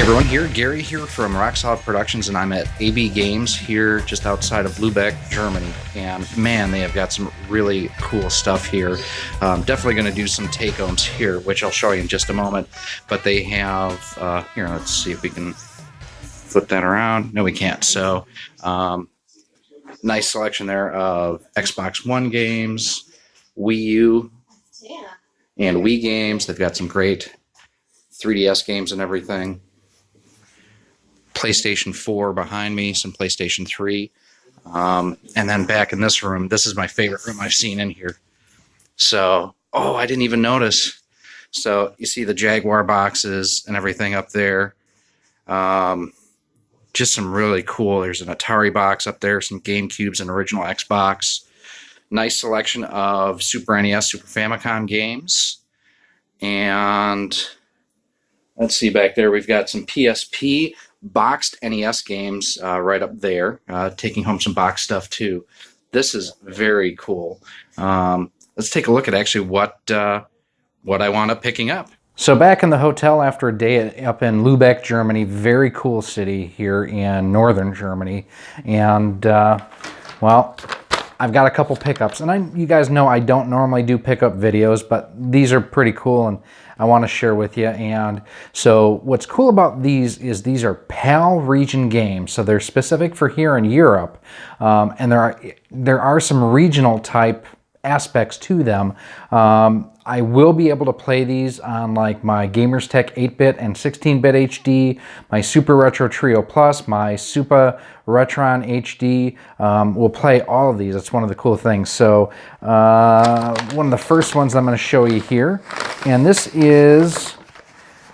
Everyone, Gary here from RoXolid Productions, and I'm at A&B Games here just outside of Lübeck, Germany. And man, they have got some really cool stuff here. Definitely going to do some take-homes here, which I'll show you in just a moment. But they have, here, let's see if we can flip that around. No, we can't. So, nice selection there of Xbox One games, Wii U, and Wii games. They've got some great 3DS games and everything. PlayStation 4 behind me, some PlayStation 3. And then back in this room, this is my favorite room I've seen in here. So, oh, I didn't even notice. So you see the Jaguar boxes and everything up there. Just some really cool, there's an Atari box up there, some GameCubes and original Xbox. Nice selection of Super NES, Super Famicom games. And let's see, back there we've got some PSP boxed NES games right up there, taking home some box stuff too. This is very cool. Let's take a look at actually what I wound up picking up. So back in the hotel after a day up in Lübeck, Germany, very cool city here in northern Germany. And well, I've got a couple pickups, and you guys know I don't normally do pickup videos, but these are pretty cool and I want to share with you. And so what's cool about these is these are PAL region games, so they're specific for here in Europe, and there are some regional type aspects to them. I will be able to play these on like my GamersTech 8-bit and 16-bit HD, my Super Retro Trio Plus, my Super Retron HD. We'll play all of these. That's one of the cool things. So one of the first ones I'm going to show you here, and this is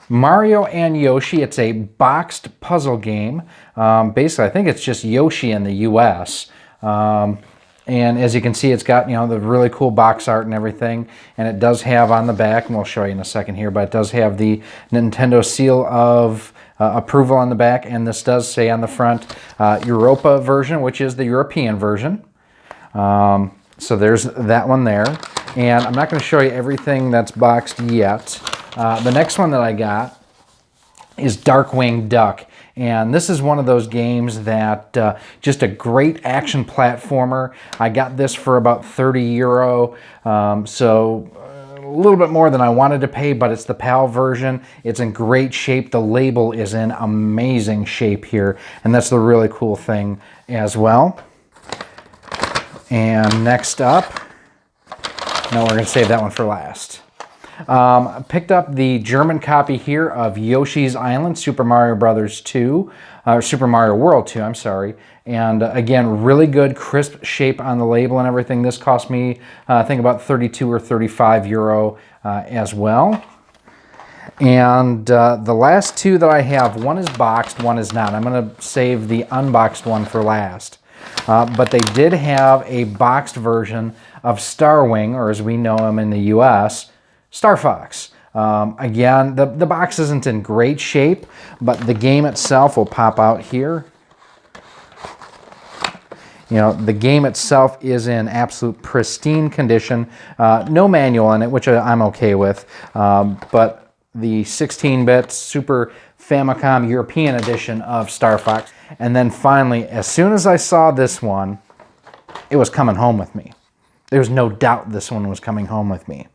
Mario and Yoshi. It's a boxed puzzle game. Basically, I think it's just Yoshi in the US. And as you can see, it's got, the really cool box art and everything. And it does have on the back, and we'll show you in a second here, but it does have the Nintendo seal of approval on the back. And this does say on the front, Europa version, which is the European version. So there's that one there. And I'm not going to show you everything that's boxed yet. The next one that I got is Darkwing Duck. And this is one of those games that just a great action platformer. I got this for about 30 euro, so a little bit more than I wanted to pay, but it's the PAL version. It's in great shape. The label is in amazing shape here, and that's the really cool thing as well. And next up, no, we're going to save that one for last. I picked up the German copy here of Yoshi's Island, Super Mario Brothers 2, or Super Mario World 2, I'm sorry. And again, really good, crisp shape on the label and everything. This cost me, I think, about 32 or 35 euro as well. And the last two that I have, one is boxed, one is not. I'm going to save the unboxed one for last. But they did have a boxed version of Starwing, or as we know him in the US, Star Fox. Again, the box isn't in great shape, but the game itself will pop out here. The game itself is in absolute pristine condition. No manual in it, which I'm okay with. But the 16-bit Super Famicom European edition of Star Fox. And then finally, as soon as I saw this one, it was coming home with me. There was no doubt this one was coming home with me.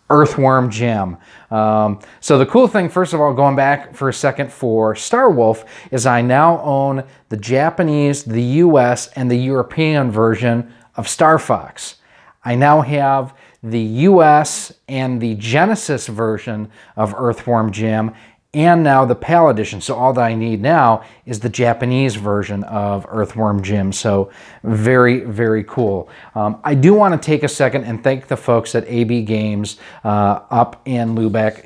Earthworm Jim. So the cool thing, first of all, going back for a second for Star Wolf, is I now own the Japanese, the US, and the European version of Star Fox. I now have the US and the Genesis version of Earthworm Jim, and now the PAL edition. So all that I need now is the Japanese version of Earthworm Jim. So very, very cool. I do want to take a second and thank the folks at A&B Games up in Lübeck.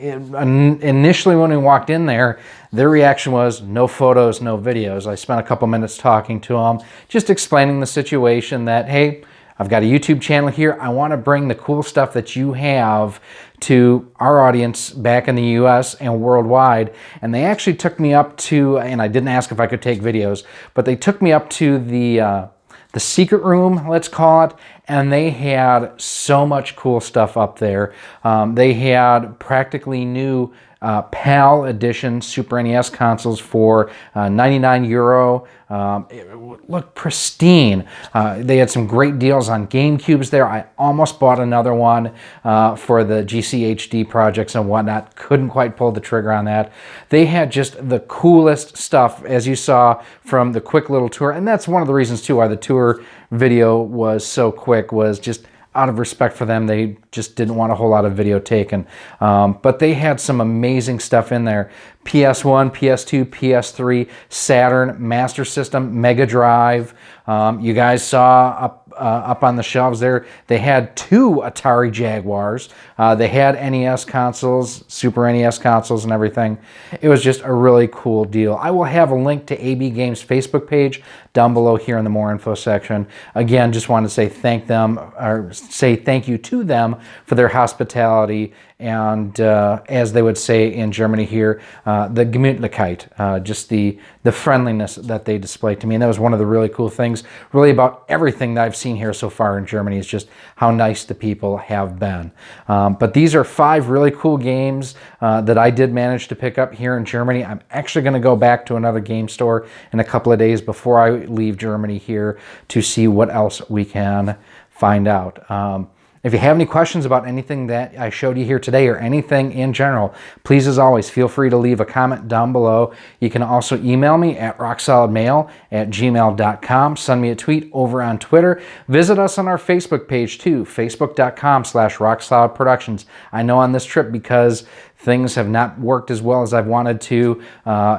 Initially when we walked in there, their reaction was no photos, no videos. I spent a couple minutes talking to them, just explaining the situation that, hey, I've got a YouTube channel here. I want to bring the cool stuff that you have to our audience back in the US and worldwide. And they actually took me up to, and I didn't ask if I could take videos, but they took me up to the secret room, let's call it, and they had so much cool stuff up there. They had practically new PAL edition Super NES consoles for €99. It looked pristine. They had some great deals on GameCubes there. I almost bought another one for the GCHD projects and whatnot. Couldn't quite pull the trigger on that. They had just the coolest stuff, as you saw from the quick little tour. And that's one of the reasons too why the tour video was so quick, was just out of respect for them. They just didn't want a whole lot of video taken. But they had some amazing stuff in there. PS1, PS2, PS3, Saturn, Master System, Mega Drive. You guys saw up on the shelves there, they had 2 Atari Jaguars. They had NES consoles, Super NES consoles and everything. It was just a really cool deal. I will have a link to A&B Games Facebook page down below here in the more info section. Again, just wanted to say thank you to them for their hospitality and as they would say in Germany here, the Gemütlichkeit, just the friendliness that they displayed to me. And that was one of the really cool things, really about everything that I've seen here so far in Germany, is just how nice the people have been. But these are 5 really cool games that I did manage to pick up here in Germany. I'm actually going to go back to another game store in a couple of days before I leave Germany here to see what else we can find out. If you have any questions about anything that I showed you here today or anything in general, please, as always, feel free to leave a comment down below. You can also email me at roxsolidmail@gmail.com. Send me a tweet over on Twitter. Visit us on our Facebook page too, facebook.com/RoXolidProductions. I know on this trip, because things have not worked as well as I've wanted to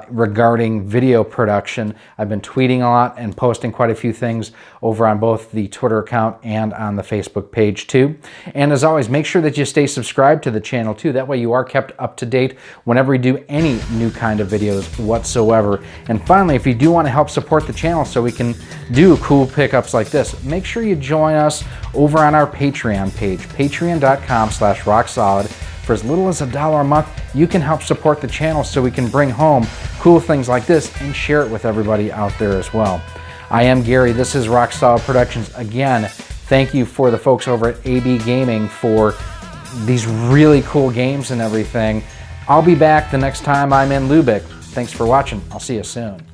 regarding video production, I've been tweeting a lot and posting quite a few things over on both the Twitter account and on the Facebook page too. And as always, make sure that you stay subscribed to the channel too. That way you are kept up to date whenever we do any new kind of videos whatsoever. And finally, if you do want to help support the channel so we can do cool pickups like this, make sure you join us over on our Patreon page, patreon.com/RoXolid. For as little as $1 a month, you can help support the channel so we can bring home cool things like this and share it with everybody out there as well. I am Gary. This is RoXolid Productions. Again, thank you for the folks over at A&B Gaming for these really cool games and everything. I'll be back the next time I'm in Lübeck. Thanks for watching. I'll see you soon.